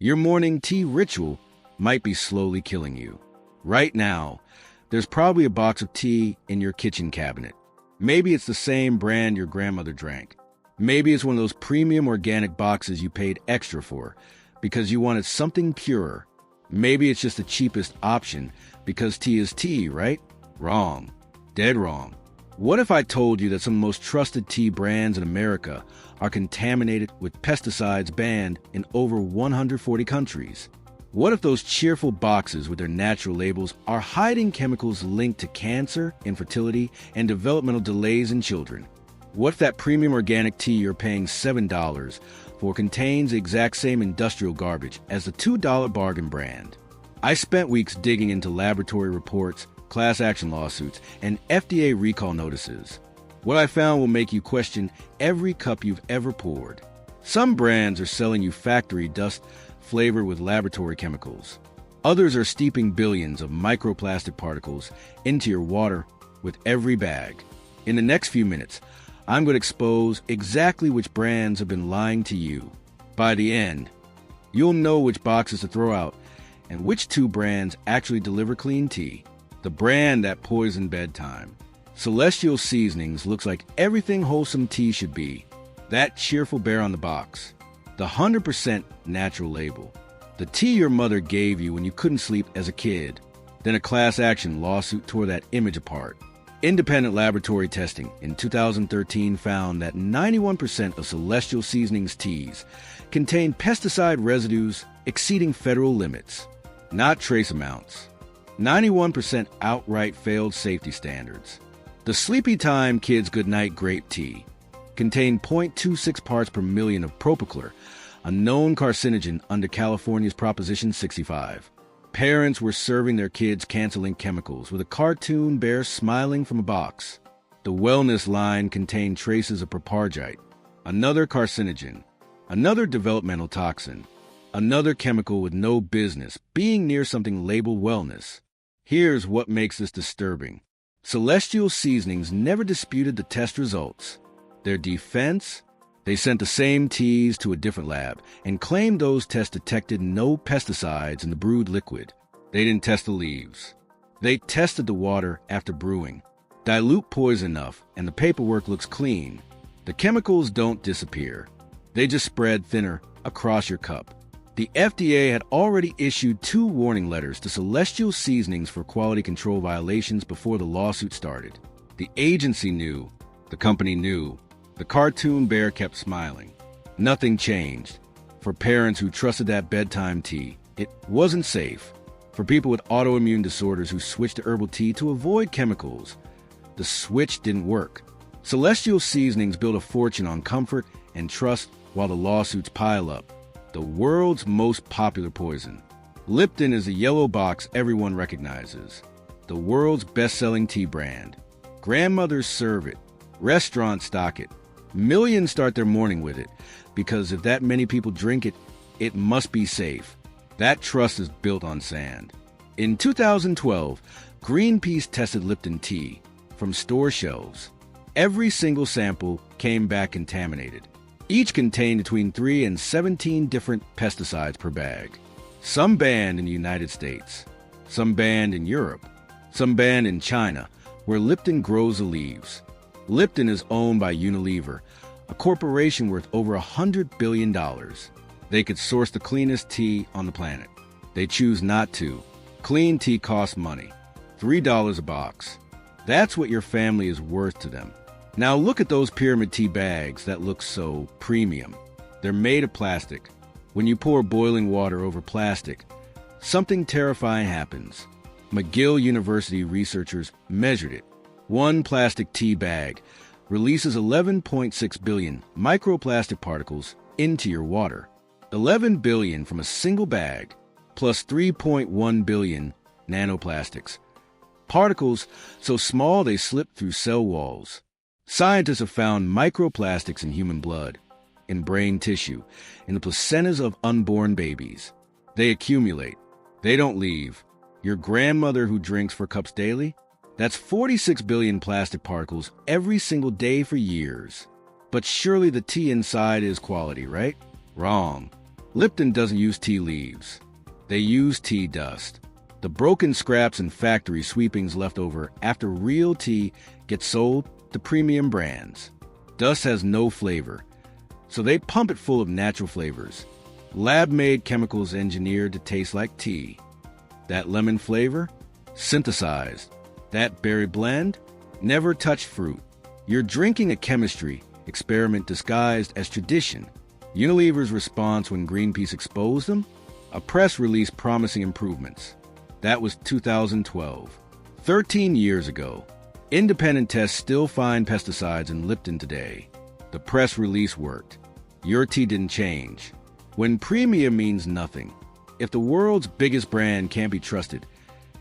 Your morning tea ritual might be slowly killing you. Right now, there's probably a box of tea in your kitchen cabinet. Maybe it's the same brand your grandmother drank. Maybe it's one of those premium organic boxes you paid extra for because you wanted something purer. Maybe it's just the cheapest option because tea is tea, right? Wrong. Dead wrong. What if I told you that some of the most trusted tea brands in America are contaminated with pesticides banned in over 140 countries? What if those cheerful boxes with their natural labels are hiding chemicals linked to cancer, infertility, and developmental delays in children? What if that premium organic tea you're paying $7 for contains the exact same industrial garbage as the $2 bargain brand? I spent weeks digging into laboratory reports, class action lawsuits, and FDA recall notices. What I found will make you question every cup you've ever poured. Some brands are selling you factory dust flavored with laboratory chemicals. Others are steeping billions of microplastic particles into your water with every bag. In the next few minutes, I'm going to expose exactly which brands have been lying to you. By the end, you'll know which boxes to throw out and which two brands actually deliver clean tea. The brand that poisoned bedtime. Celestial Seasonings looks like everything wholesome tea should be. That cheerful bear on the box. The 100% natural label. The tea your mother gave you when you couldn't sleep as a kid. Then a class action lawsuit tore that image apart. Independent laboratory testing in 2013 found that 91% of Celestial Seasonings teas contained pesticide residues exceeding federal limits. Not trace amounts. 91% outright failed safety standards. The Sleepy Time Kids Goodnight Grape Tea contained 0.26 parts per million of propofol, a known carcinogen under California's Proposition 65. Parents were serving their kids cancer-linked chemicals with a cartoon bear smiling from a box. The wellness line contained traces of propargite, another carcinogen, another developmental toxin, another chemical with no business being near something labeled wellness. Here's what makes this disturbing. Celestial Seasonings never disputed the test results. Their defense? They sent the same teas to a different lab and claimed those tests detected no pesticides in the brewed liquid. They didn't test the leaves. They tested the water after brewing. Dilute poison enough and the paperwork looks clean. The chemicals don't disappear. They just spread thinner across your cup. The FDA had already issued 2 warning letters to Celestial Seasonings for quality control violations before the lawsuit started. The agency knew. The company knew. The cartoon bear kept smiling. Nothing changed. For parents who trusted that bedtime tea, it wasn't safe. For people with autoimmune disorders who switched to herbal tea to avoid chemicals, the switch didn't work. Celestial Seasonings built a fortune on comfort and trust while the lawsuits pile up. The world's most popular poison. Lipton is a yellow box everyone recognizes. The world's best-selling tea brand. Grandmothers serve it. Restaurants stock it. Millions start their morning with it, because if that many people drink it, it must be safe. That trust is built on sand. In 2012, Greenpeace tested Lipton tea from store shelves. Every single sample came back contaminated. Each contained between 3 and 17 different pesticides per bag. Some banned in the United States, some banned in Europe, some banned in China, where Lipton grows the leaves. Lipton is owned by Unilever, a corporation worth over $100 billion. They could source the cleanest tea on the planet. They choose not to. Clean tea costs money, $3 a box. That's what your family is worth to them. Now look at those pyramid tea bags that look so premium. They're made of plastic. When you pour boiling water over plastic, something terrifying happens. McGill University researchers measured it. One plastic tea bag releases 11.6 billion microplastic particles into your water. 11 billion from a single bag, plus 3.1 billion nanoplastics. Particles so small they slip through cell walls. Scientists have found microplastics in human blood, in brain tissue, in the placentas of unborn babies. They accumulate. They don't leave. Your grandmother who drinks 4 cups daily? That's 46 billion plastic particles every single day for years. But surely the tea inside is quality, right? Wrong. Lipton doesn't use tea leaves. They use tea dust. The broken scraps and factory sweepings left over after real tea gets sold to premium brands. Dust has no flavor, so they pump it full of natural flavors. Lab-made chemicals engineered to taste like tea. That lemon flavor? Synthesized. That berry blend? Never touched fruit. You're drinking a chemistry experiment disguised as tradition. Unilever's response when Greenpeace exposed them? A press release promising improvements. That was 2012. 13 years ago. Independent tests still find pesticides in Lipton today. The press release worked. Your tea didn't change. When premium means nothing, if the world's biggest brand can't be trusted,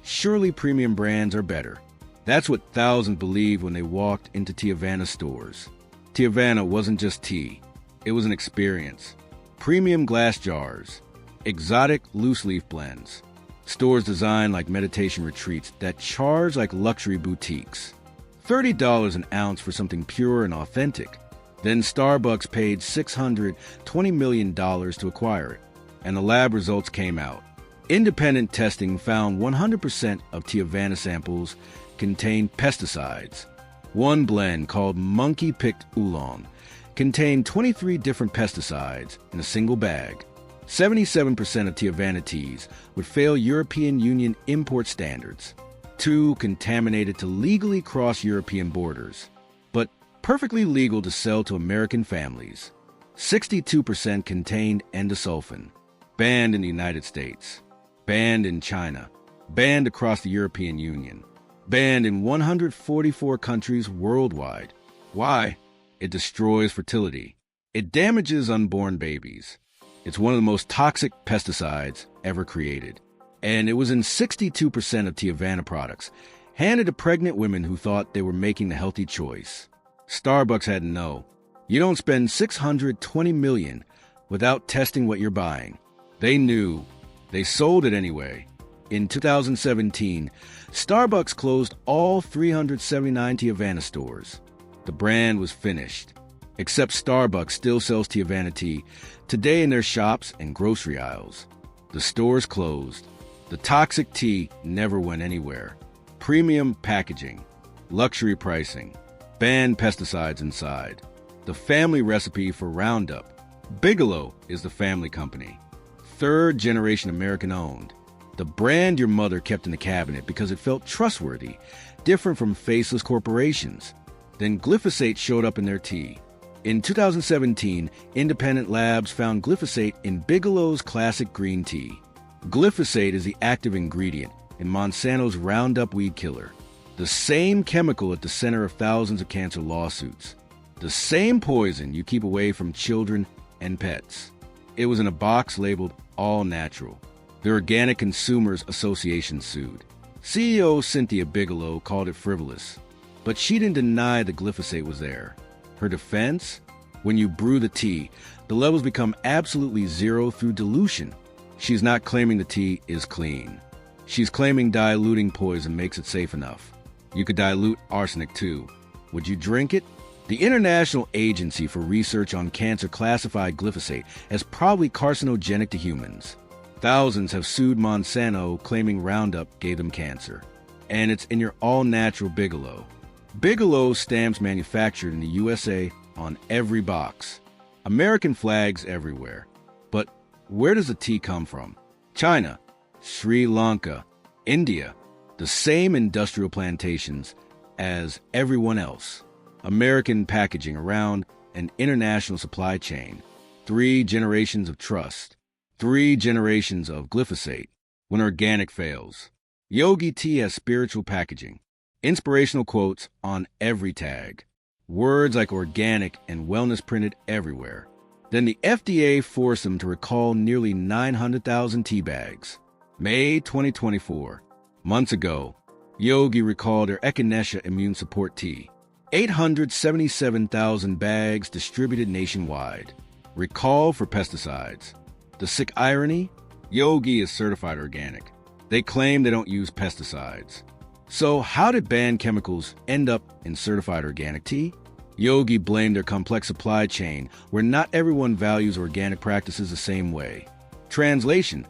surely premium brands are better. That's what thousands believed when they walked into Teavana stores. Teavana wasn't just tea. It was an experience. Premium glass jars, exotic loose-leaf blends, stores designed like meditation retreats that charge like luxury boutiques. $30 an ounce for something pure and authentic. Then Starbucks paid $620 million to acquire it, and the lab results came out. Independent testing found 100% of Teavana samples contained pesticides. One blend, called monkey-picked oolong, contained 23 different pesticides in a single bag. 77% of Teavana teas would fail European Union import standards. 2 contaminated to legally cross European borders, but perfectly legal to sell to American families. 62% contained endosulfan, banned in the United States, banned in China, banned across the European Union, banned in 144 countries worldwide. Why? It destroys fertility. It damages unborn babies. It's one of the most toxic pesticides ever created. And it was in 62% of Teavana products, handed to pregnant women who thought they were making the healthy choice. Starbucks had to know. You don't spend $620 million without testing what you're buying. They knew. They sold it anyway. In 2017, Starbucks closed all 379 Teavana stores. The brand was finished. Except Starbucks still sells Teavana tea today in their shops and grocery aisles. The stores closed. The toxic tea never went anywhere. Premium packaging, luxury pricing, banned pesticides inside. The family recipe for Roundup. Bigelow is the family company. 3rd generation American owned. The brand your mother kept in the cabinet because it felt trustworthy, different from faceless corporations. Then glyphosate showed up in their tea. In 2017, independent labs found glyphosate in Bigelow's classic green tea. Glyphosate is the active ingredient in Monsanto's Roundup weed killer, the same chemical at the center of thousands of cancer lawsuits, the same poison you keep away from children and pets. It was in a box labeled all natural. The Organic Consumers Association sued. CEO Cynthia Bigelow called it frivolous, but she didn't deny the glyphosate was there. Her defense? When you brew the tea, the levels become absolutely zero through dilution. She's not claiming the tea is clean. She's claiming diluting poison makes it safe enough. You could dilute arsenic too. Would you drink it? The International Agency for Research on Cancer classified glyphosate as probably carcinogenic to humans. Thousands have sued Monsanto claiming Roundup gave them cancer. And it's in your all-natural Bigelow. Bigelow stamps manufactured in the USA on every box. American flags everywhere. But where does the tea come from? China, Sri Lanka, India, the same industrial plantations as everyone else. American packaging around an international supply chain. 3 generations of trust. 3 generations of glyphosate when organic fails. Yogi tea has spiritual packaging. Inspirational quotes on every tag. Words like organic and wellness printed everywhere. Then the FDA forced them to recall nearly 900,000 tea bags. May 2024. Months ago, Yogi recalled their Echinacea Immune Support Tea. 877,000 bags distributed nationwide. Recall for pesticides. The sick irony? Yogi is certified organic. They claim they don't use pesticides. So how did banned chemicals end up in certified organic tea? Yogi blamed their complex supply chain, where not everyone values organic practices the same way. Translation: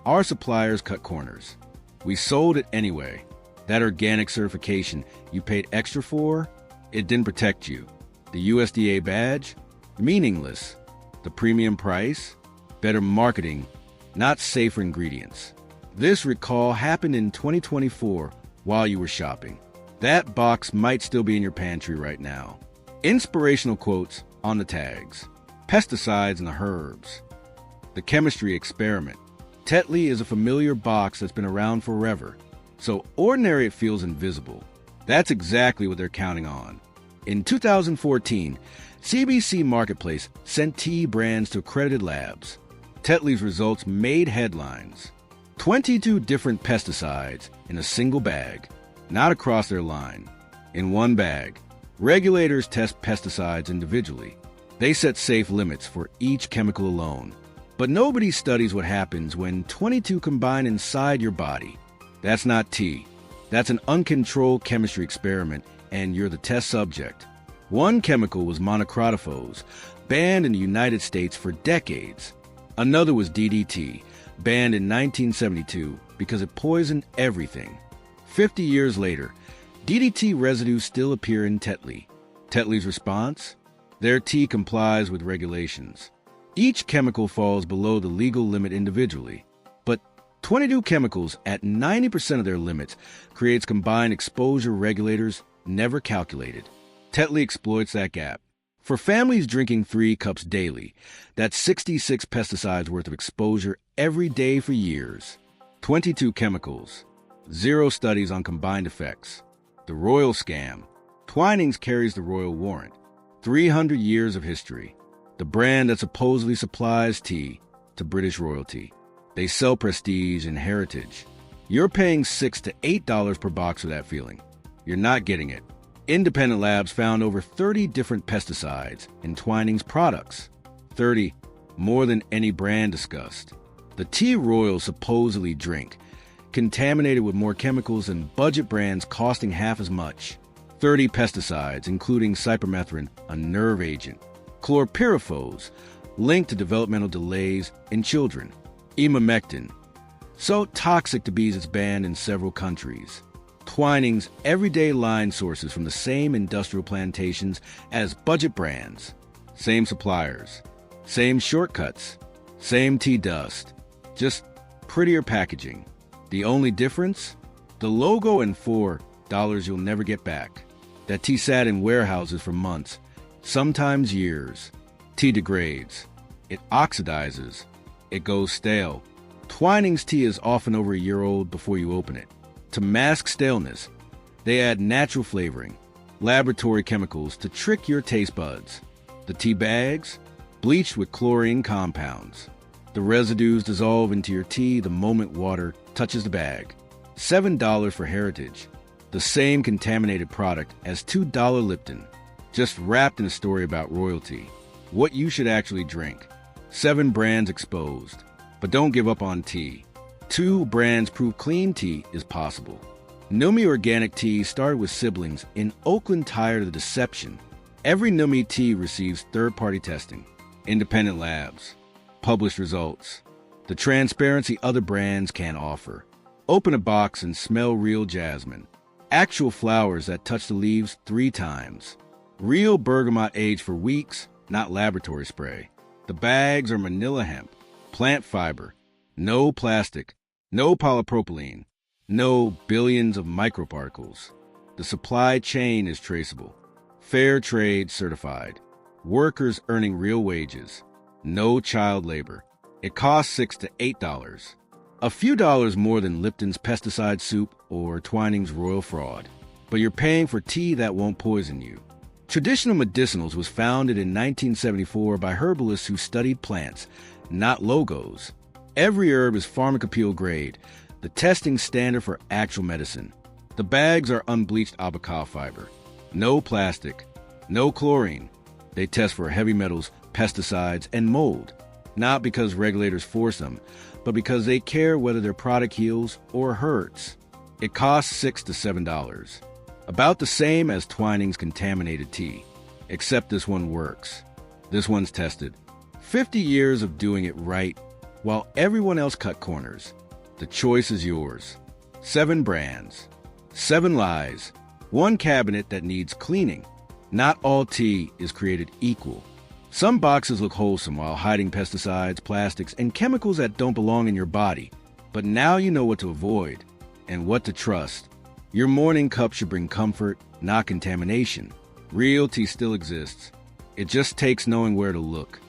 our suppliers cut corners. We sold it anyway. That organic certification you paid extra for, it didn't protect you. The USDA badge? Meaningless. The premium price? Better marketing, not safer ingredients. This recall happened in 2024 while you were shopping. That box might still be in your pantry right now. Inspirational quotes on the tags. Pesticides and the herbs. The chemistry experiment. Tetley is a familiar box that's been around forever. So ordinary it feels invisible. That's exactly what they're counting on. In 2014, CBC Marketplace sent tea brands to accredited labs. Tetley's results made headlines. 22 different pesticides in a single bag, not across their line. In one bag. Regulators test pesticides individually. They set safe limits for each chemical alone. But nobody studies what happens when 22 combine inside your body. That's not tea. That's an uncontrolled chemistry experiment, and you're the test subject. One chemical was monocrotophos, banned in the United States for decades. Another was DDT, banned in 1972 because it poisoned everything. 50 years later, DDT residues still appear in Tetley. Tetley's response? Their tea complies with regulations. Each chemical falls below the legal limit individually, but 22 chemicals at 90% of their limits creates combined exposure regulators never calculated. Tetley exploits that gap. For families drinking 3 cups daily, that's 66 pesticides worth of exposure every day for years. 22 chemicals. 0 studies on combined effects. The Royal Scam. Twinings carries the Royal Warrant. 300 years of history. The brand that supposedly supplies tea to British royalty. They sell prestige and heritage. You're paying $6 to $8 per box for that feeling. You're not getting it. Independent labs found over 30 different pesticides in Twinings products. 30, more than any brand discussed. The tea Royals supposedly drink, contaminated with more chemicals than budget brands costing half as much. 30 pesticides, including cypermethrin, a nerve agent. Chlorpyrifos, linked to developmental delays in children. Emamectin, so toxic to bees it's banned in several countries. Twinings' everyday line sources from the same industrial plantations as budget brands. Same suppliers. Same shortcuts. Same tea dust. Just prettier packaging. The only difference? The logo and $4 you'll never get back. That tea sat in warehouses for months, sometimes years. Tea degrades. It oxidizes. It goes stale. Twinings tea is often over a year old before you open it. To mask staleness, they add natural flavoring, laboratory chemicals to trick your taste buds. The tea bags, bleached with chlorine compounds. The residues dissolve into your tea the moment water touches the bag. $7 for Heritage, the same contaminated product as $2 Lipton, just wrapped in a story about royalty. What you should actually drink. 7 brands exposed. But don't give up on tea. 2 brands prove clean tea is possible. Numi Organic Tea started with siblings in Oakland tired of the deception. Every Numi tea receives third-party testing, independent labs, published results, the transparency other brands can't offer. Open a box and smell real jasmine. Actual flowers that touch the leaves 3 times. Real bergamot aged for weeks, not laboratory spray. The bags are manila hemp, plant fiber, no plastic, no polypropylene, no billions of microparticles. The supply chain is traceable. Fair trade certified. Workers earning real wages. No child labor. It costs $6 to $8. A few dollars more than Lipton's pesticide soup or Twinings' royal fraud. But you're paying for tea that won't poison you. Traditional Medicinals was founded in 1974 by herbalists who studied plants, not logos. Every herb is pharmacopoeia grade, the testing standard for actual medicine. The bags are unbleached abaca fiber. No plastic. No chlorine. They test for heavy metals, pesticides, and mold. Not because regulators force them, but because they care whether their product heals or hurts. It costs $6 to $7. About the same as Twinings contaminated tea. Except this one works. This one's tested. 50 years of doing it right, while everyone else cut corners. The choice is yours. 7 brands. 7 lies. 1 cabinet that needs cleaning. Not all tea is created equal. Some boxes look wholesome while hiding pesticides, plastics, and chemicals that don't belong in your body. But now you know what to avoid and what to trust. Your morning cup should bring comfort, not contamination. Real tea still exists. It just takes knowing where to look.